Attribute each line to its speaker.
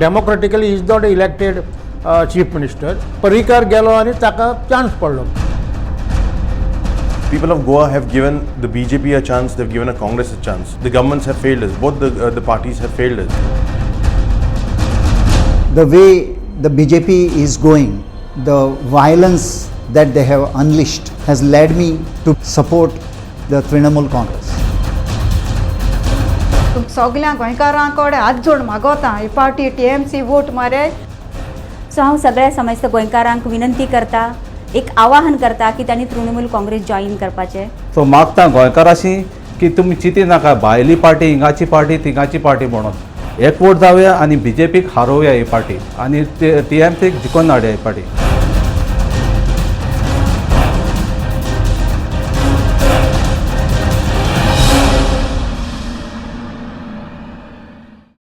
Speaker 1: Democratically is not elected chief minister. Parrikar गेलो आणि ताका चान्स पडलो.
Speaker 2: People of Goa have given the BJP a chance, they've given a Congress a chance. The governments have failed us, both the parties have failed us.
Speaker 3: The way the BJP is going, the violence that they have unleashed has led me to support the Trinamool Congress.
Speaker 4: सगळ्या गोंयकारां कडेन हात जोड मागोता ही party TMC vote मारे.
Speaker 5: So हांव सगळ्या समस्त गोंयकारांक विनंती करता, एक आवाहन करता की तांणी तृणमूल काँग्रेस जॉईन करपाचें.
Speaker 6: सो मागता गोंयकारांशी की तुमी चिंती नाका भायली पार्टी हिंगाची पार्टी तिंगाची पार्टी म्हणून एकवोट जावया आनी BJPक हारोवया ही पार्टी आनी TMCक जिखोवन हाडया ही पार्टी.